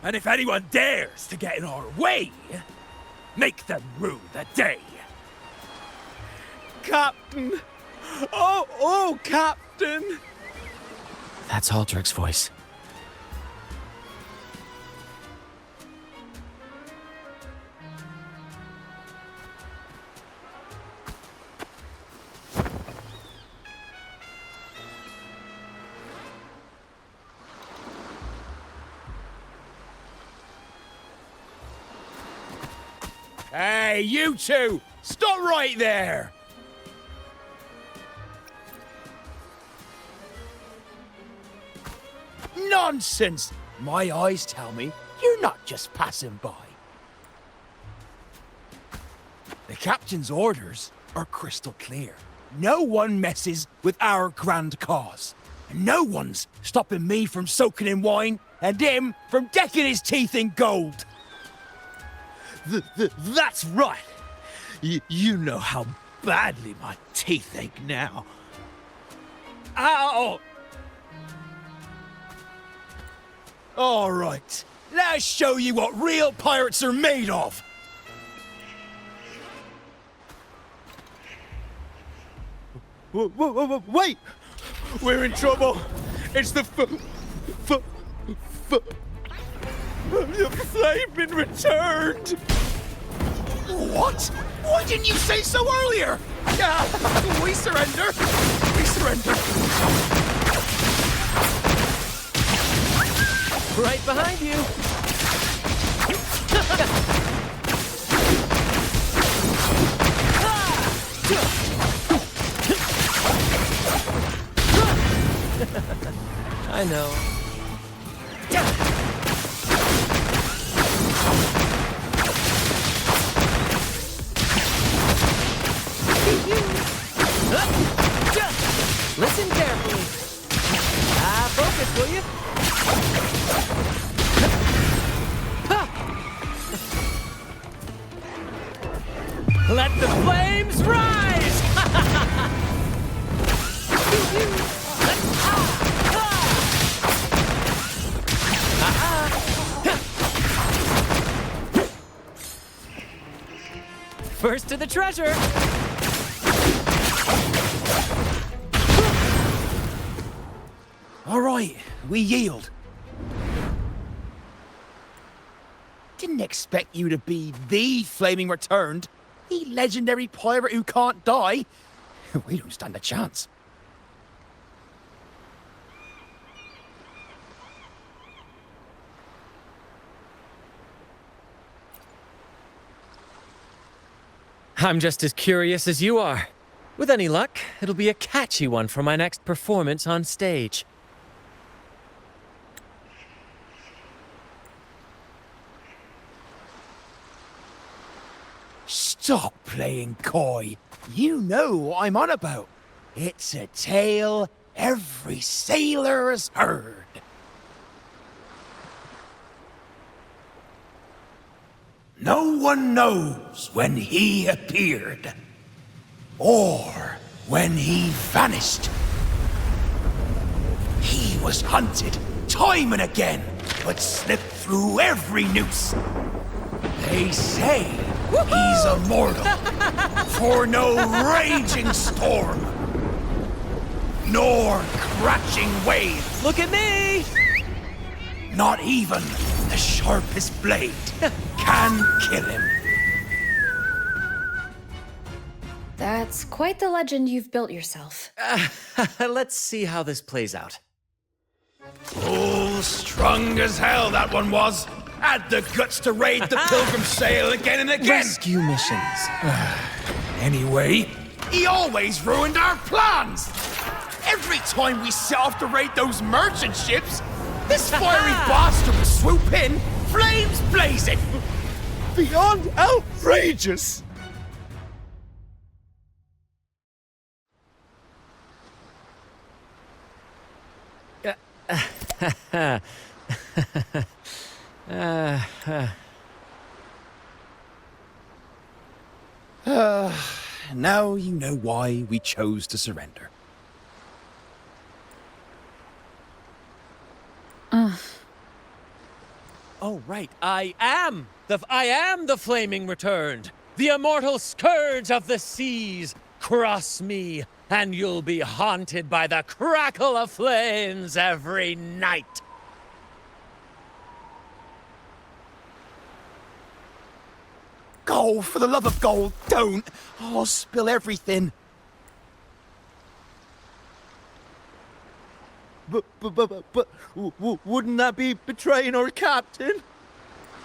And if anyone dares to get in our way, make them rue the day. Captain! Oh, Captain! That's Aldrich's voice. Hey, you two! Stop right there! Nonsense! My eyes tell me you're not just passing by. The captain's orders are crystal clear. No one messes with our grand cause. And no one's stopping me from soaking in wine and him from decking his teeth in gold. That's right. You know how badly my teeth ache now. Ow! All right, let's show you what real pirates are made of. Wait! We're in trouble. It's the flame been returned. What? Why didn't you say so earlier? We surrender. We surrender. Right behind you. I know. Listen carefully. Focus, will you? Let the flames rise! First to the treasure! All right, we yield. Didn't expect you to be the Flaming Returned, the legendary pirate who can't die. We don't stand a chance. I'm just as curious as you are. With any luck, it'll be a catchy one for my next performance on stage. Stop playing coy. You know what I'm on about. It's a tale every sailor has heard. No one knows when he appeared, or when he vanished. He was hunted time and again, but slipped through every noose. They say he's immortal, for no raging storm, nor crashing wave. Look at me! Not even the sharpest blade can kill him. That's quite the legend you've built yourself. Let's see how this plays out. Oh, strong as hell that one was. Had the guts to raid the Pilgrim Sail again and again. Rescue missions. Anyway, he always ruined our plans. Every time we set off to raid those merchant ships, this fiery bastard would swoop in, flames blazing. Beyond outrageous. Now you know why we chose to surrender. Oh, right. I am the Flaming Returned, the immortal scourge of the seas. Cross me, and you'll be haunted by the crackle of flames every night. Gold, for the love of gold, don't! I'll spill everything. But wouldn't that be betraying our captain?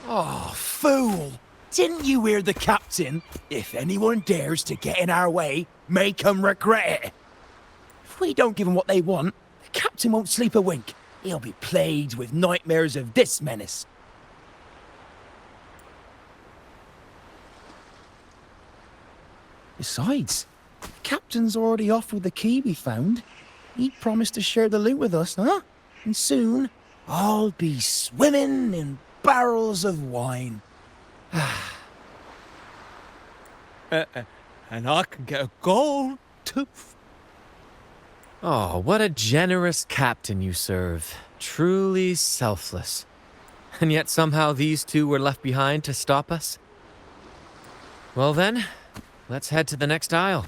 Oh, fool! Didn't you hear the captain? If anyone dares to get in our way, make 'em regret it. If we don't give 'em what they want, the captain won't sleep a wink. He'll be plagued with nightmares of this menace. Besides, the captain's already off with the key we found. He promised to share the loot with us, huh? And soon, I'll be swimming in barrels of wine. And I can get a gold tooth. Oh, what a generous captain you serve. Truly selfless. And yet somehow these two were left behind to stop us? Well then, let's head to the next aisle.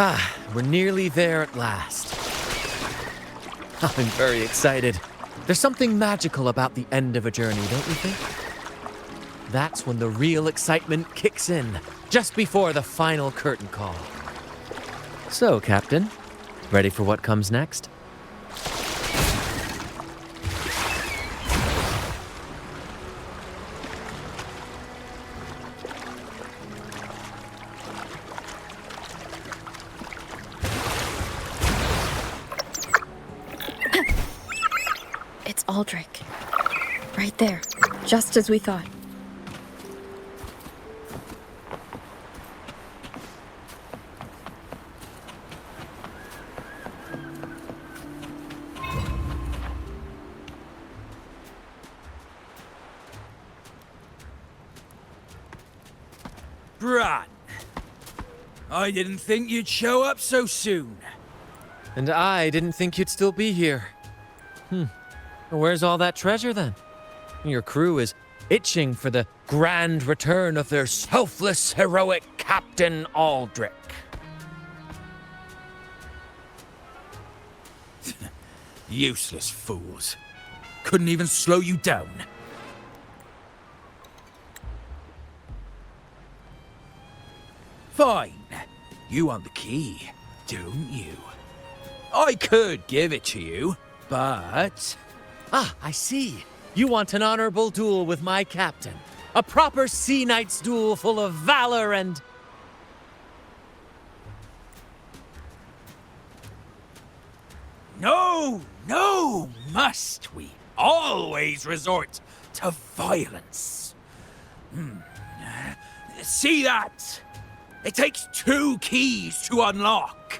Ah, we're nearly there at last. I'm very excited. There's something magical about the end of a journey, don't you think? That's when the real excitement kicks in, just before the final curtain call. So, Captain, ready for what comes next? It's Aldrich. Right there, just as we thought. Brant, I didn't think you'd show up so soon. And I didn't think you'd still be here. Where's all that treasure then? Your crew is itching for the grand return of their selfless, heroic Captain Aldrich. Useless fools. Couldn't even slow you down. Fine. You want the key, don't you? I could give it to you, but... Ah, I see. You want an honorable duel with my captain. A proper Sea Knight's duel full of valor and... No, must we always resort to violence? See that? It takes 2 keys to unlock.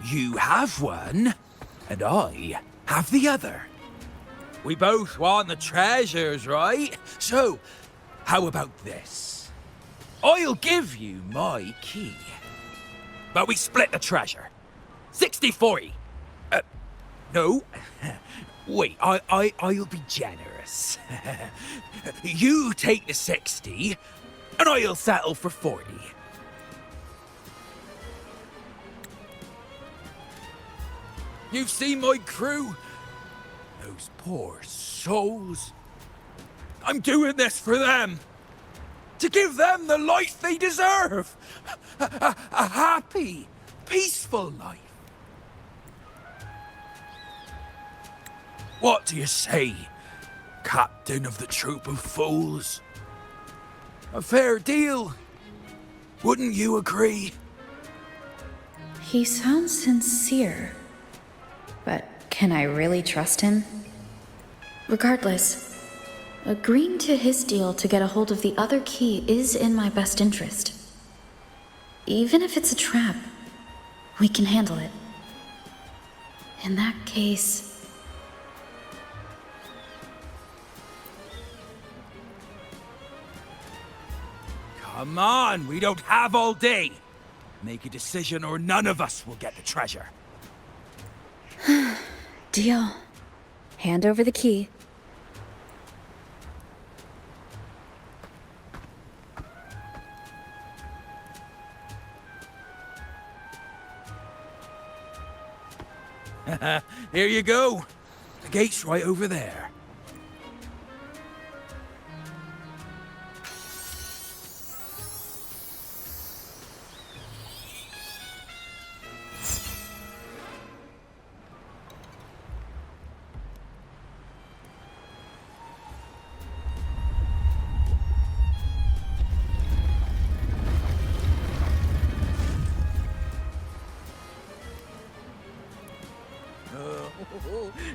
You have one, and I have the other. We both want the treasures, right? So, how about this? I'll give you my key, but we split the treasure. 60-40. No. Wait, I'll be generous. You take the 60, and I'll settle for 40. You've seen my crew? Those poor souls. I'm doing this for them. To give them the life they deserve. A happy, peaceful life. What do you say, Captain of the Troop of Fools? A fair deal, wouldn't you agree? He sounds sincere. But can I really trust him? Regardless, agreeing to his deal to get a hold of the other key is in my best interest. Even if it's a trap, we can handle it. In that case... Come on, we don't have all day. Make a decision or none of us will get the treasure. Deal. Hand over the key. Here you go. The gate's right over there.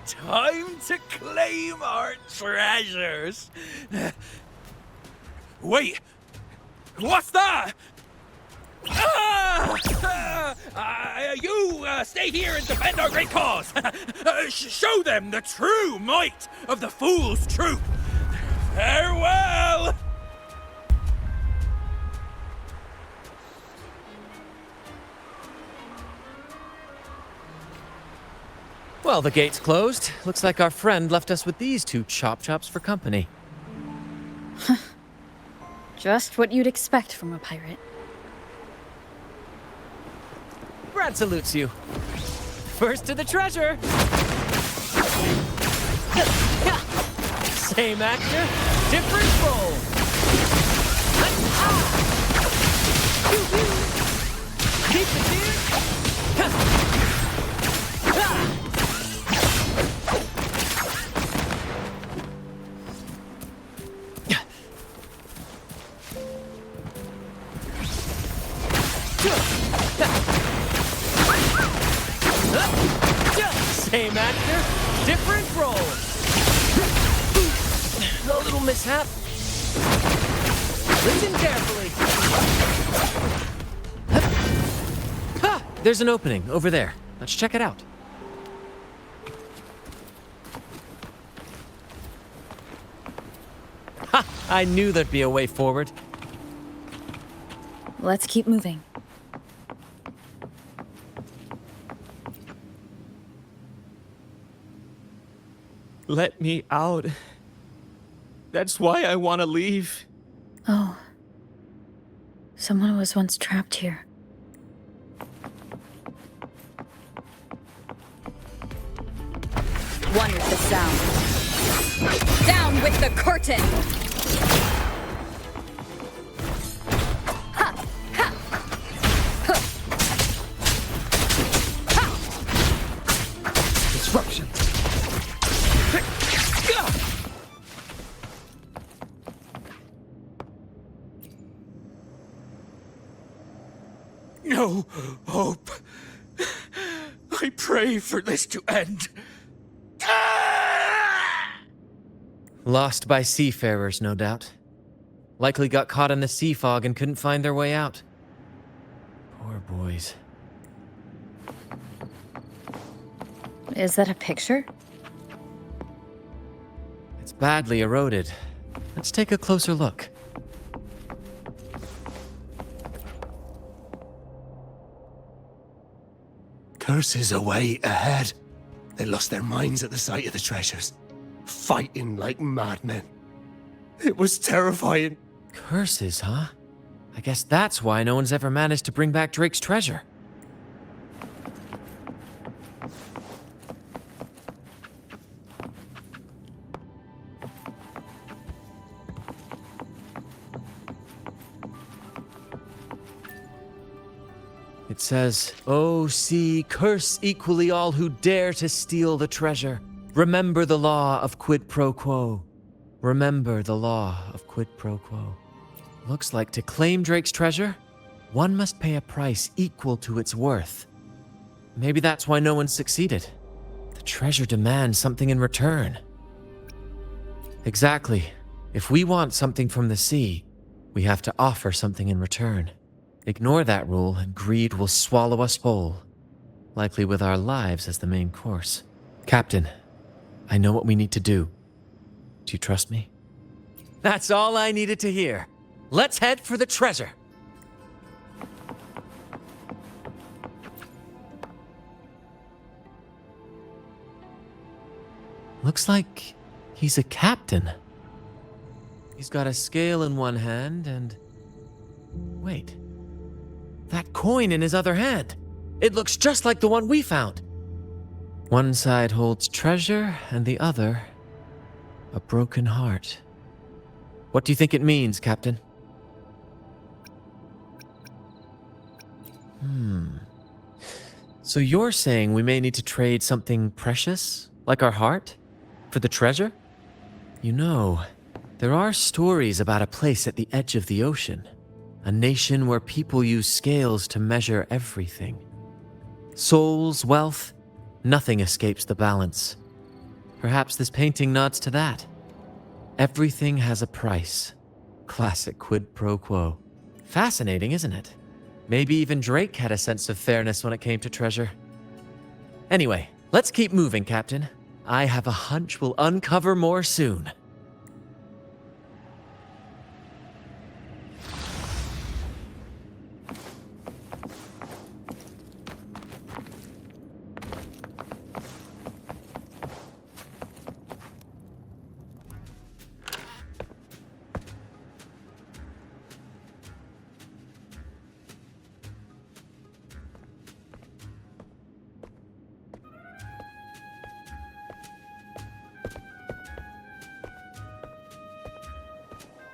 Time to claim our treasures. Wait, what's that? You stay here and defend our great cause. Show them the true might of the Fool's Troop. Farewell. Well, the gate's closed. Looks like our friend left us with these two chop-chops for company. Just what you'd expect from a pirate. Brant salutes you. First to the treasure. Same actor, different role. Keep the tears. Same actor, different role. A little mishap. Listen carefully. Ha! There's an opening over there. Let's check it out. Ha! I knew there'd be a way forward. Let's keep moving. Let me out. That's why I want to leave. Oh. Someone was once trapped here. Wonderful sound. Down with the curtain! Ha! Ha! Huh. Ha! Disruption. No hope. I pray for this to end. Lost by seafarers, no doubt. Likely got caught in the sea fog and couldn't find their way out. Poor boys. Is that a picture? It's badly eroded. Let's take a closer look. Curses away ahead. They lost their minds at the sight of the treasures, fighting like madmen. It was terrifying. Curses, huh? I guess that's why no one's ever managed to bring back Drake's treasure. It says, "O sea, curse equally all who dare to steal the treasure. Remember the law of quid pro quo. Remember the law of quid pro quo." Looks like to claim Drake's treasure, one must pay a price equal to its worth. Maybe that's why no one succeeded. The treasure demands something in return. Exactly. If we want something from the sea, we have to offer something in return. Ignore that rule and greed will swallow us whole. likely with our lives as the main course. Captain, I know what we need to do. Do you trust me? That's all I needed to hear. Let's head for the treasure. Looks like he's a captain. He's got a scale in one hand and... Wait. That coin in his other hand. It looks just like the one we found. One side holds treasure and the other... a broken heart. What do you think it means, Captain? So you're saying we may need to trade something precious, like our heart, for the treasure? You know, there are stories about a place at the edge of the ocean. A nation where people use scales to measure everything. Souls, wealth, nothing escapes the balance. Perhaps this painting nods to that. Everything has a price. Classic quid pro quo. Fascinating, isn't it? Maybe even Drake had a sense of fairness when it came to treasure. Anyway, let's keep moving, Captain. I have a hunch we'll uncover more soon.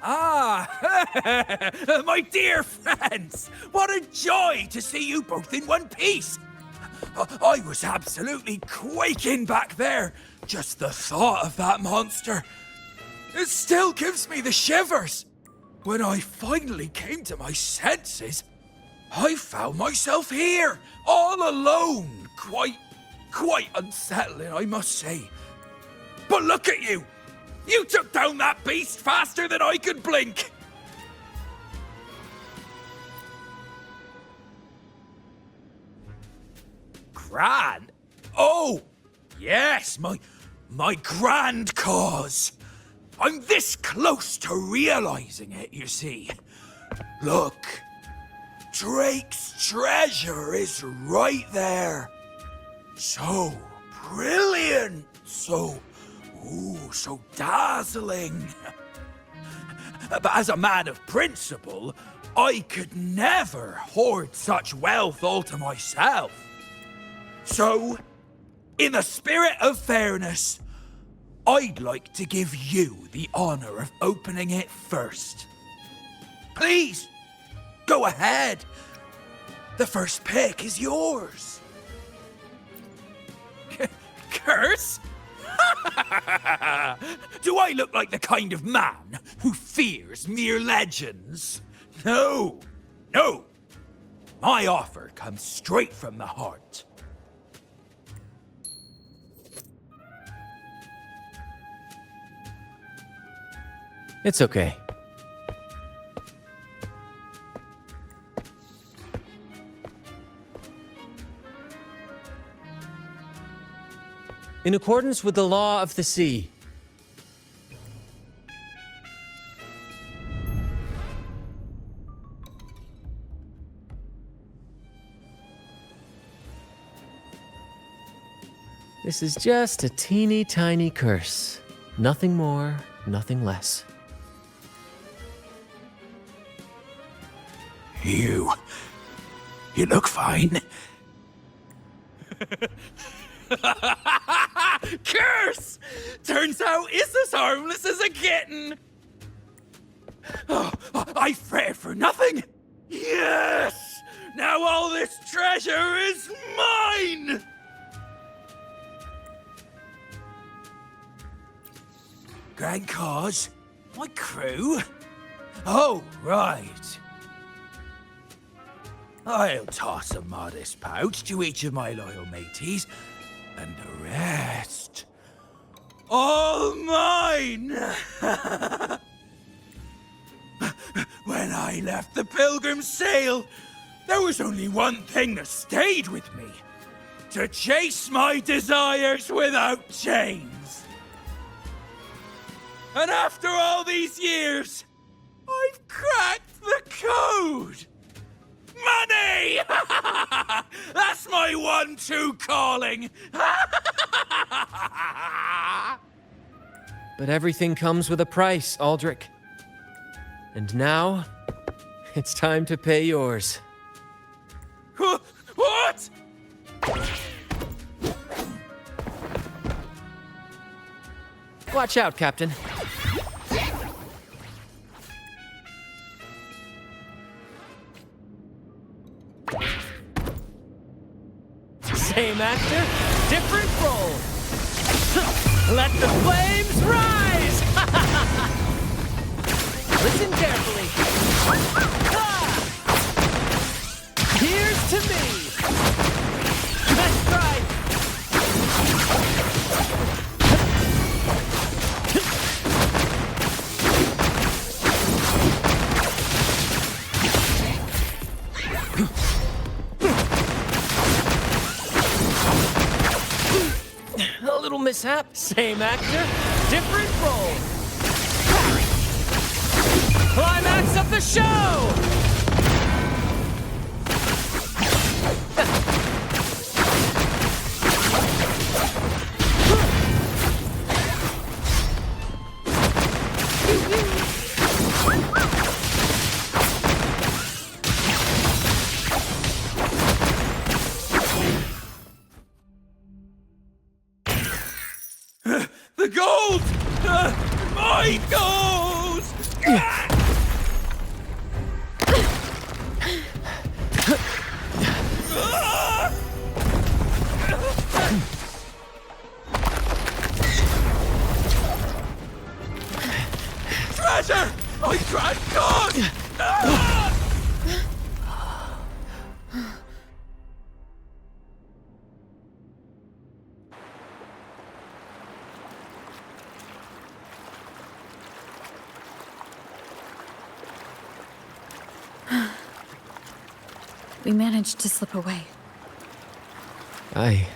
Ah, my dear friends, what a joy to see you both in one piece. I was absolutely quaking back there. Just the thought of that monster. It still gives me the shivers. When I finally came to my senses, I found myself here, all alone. Quite unsettling, I must say. But look at you. You took down that beast faster than I could blink! Grand? Oh, yes, my grand cause. I'm this close to realizing it, you see. Look, Drake's treasure is right there. So brilliant, so dazzling. But as a man of principle, I could never hoard such wealth all to myself. So, in the spirit of fairness, I'd like to give you the honor of opening it first. Please, go ahead. The first pick is yours. Curse? Do I look like the kind of man who fears mere legends? No. My offer comes straight from the heart. It's okay. In accordance with the law of the sea. This is just a teeny tiny curse. Nothing more, nothing less. You look fine. Curse! Turns out it's as harmless as a kitten. Oh, I fretted for nothing. Yes! Now all this treasure is mine! Grand cause? My crew? Oh, right. I'll toss a modest pouch to each of my loyal mateys, and the rest... all mine! When I left the Pilgrim's Sail, there was only one thing that stayed with me. to chase my desires without chains. And after all these years, I've cracked the code! Money! That's my 1-2 calling! But everything comes with a price, Aldrich. And now, it's time to pay yours. What? Watch out, Captain. Same actor, different role. Let the flames rise! Listen carefully. Here's to me. Let's try. A little mishap. Same actor, different role. Climax of the show! The gold! My gold! Treasure! My grand god! We managed to slip away. I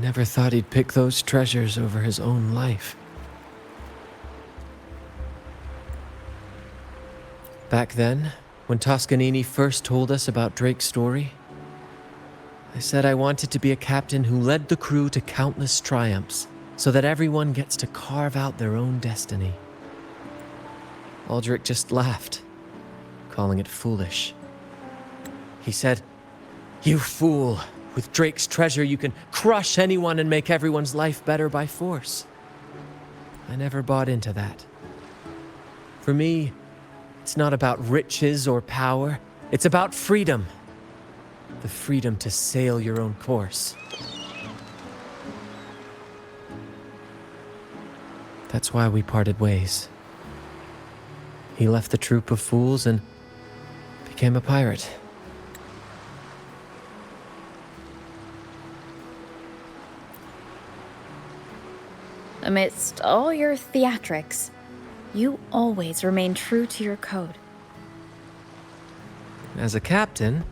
never thought he'd pick those treasures over his own life. Back then, when Toscanini first told us about Drake's story, I said I wanted to be a captain who led the crew to countless triumphs, so that everyone gets to carve out their own destiny. Aldrich just laughed, calling it foolish. He said, "You fool, with Drake's treasure you can crush anyone and make everyone's life better by force." I never bought into that. For me, it's not about riches or power, it's about freedom. The freedom to sail your own course. That's why we parted ways. He left the troop of fools and became a pirate. Amidst all your theatrics, you always remain true to your code. As a captain,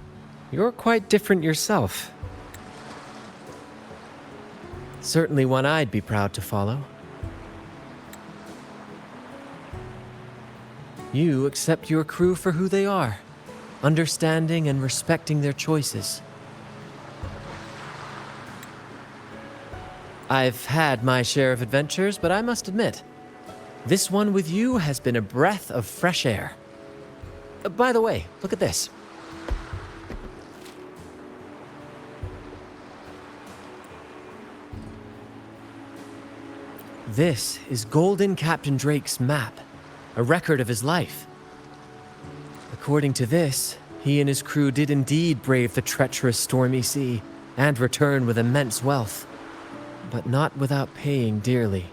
you're quite different yourself. Certainly one I'd be proud to follow. You accept your crew for who they are, understanding and respecting their choices. I've had my share of adventures, but I must admit, this one with you has been a breath of fresh air. By the way, look at this. This is Golden Captain Drake's map, a record of his life. According to this, he and his crew did indeed brave the treacherous stormy sea and return with immense wealth, but not without paying dearly.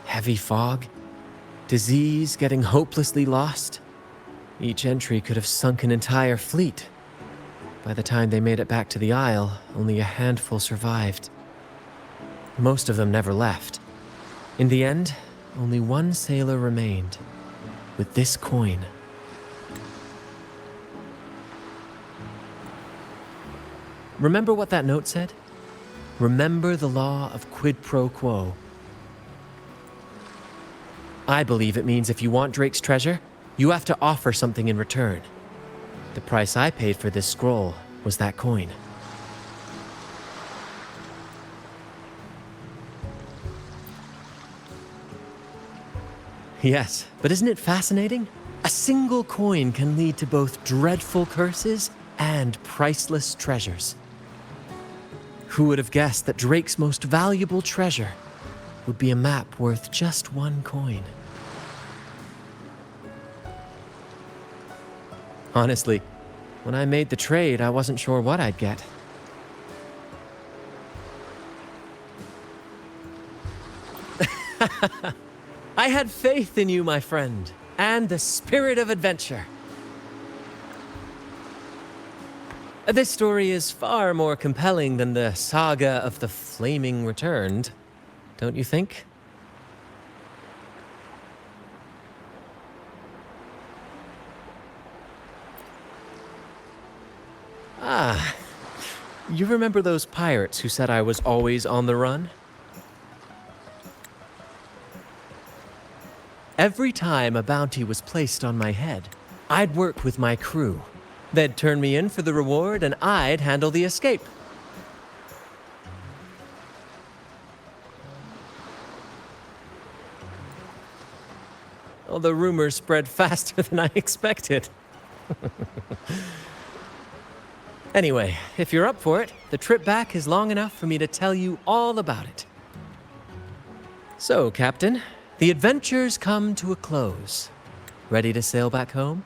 Heavy fog, disease, getting hopelessly lost. Each entry could have sunk an entire fleet. By the time they made it back to the Isle, only a handful survived. Most of them never left. In the end, only one sailor remained, with this coin. Remember what that note said? Remember the law of quid pro quo. I believe it means if you want Drake's treasure, you have to offer something in return. The price I paid for this scroll was that coin. Yes, but isn't it fascinating? A single coin can lead to both dreadful curses and priceless treasures. Who would have guessed that Drake's most valuable treasure would be a map worth just one coin? Honestly, when I made the trade, I wasn't sure what I'd get. I had faith in you, my friend, and the spirit of adventure. This story is far more compelling than the saga of the Flaming Returned, don't you think? Ah, you remember those pirates who said I was always on the run? Every time a bounty was placed on my head, I'd work with my crew. They'd turn me in for the reward, and I'd handle the escape. Well, the rumors spread faster than I expected. Anyway, if you're up for it, the trip back is long enough for me to tell you all about it. So, Captain, the adventures come to a close. Ready to sail back home?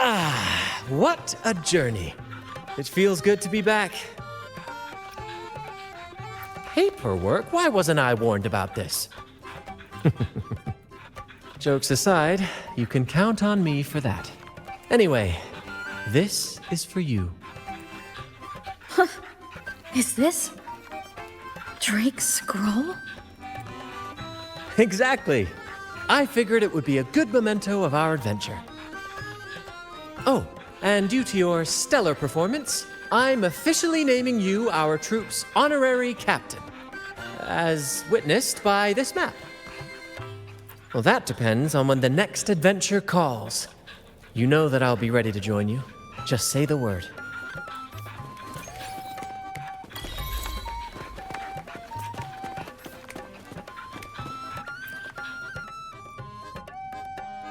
Ah, what a journey. It feels good to be back. Paperwork? Why wasn't I warned about this? Jokes aside, you can count on me for that. Anyway, this is for you. Huh. Is this Drake's scroll? Exactly. I figured it would be a good memento of our adventure. Oh, and due to your stellar performance, I'm officially naming you our troop's honorary captain, as witnessed by this map. Well, that depends on when the next adventure calls. You know that I'll be ready to join you. Just say the word.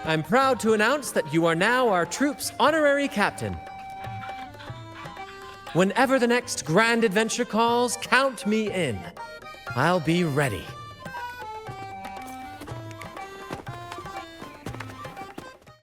I'm proud to announce that you are now our troop's honorary captain. Whenever the next grand adventure calls, count me in. I'll be ready.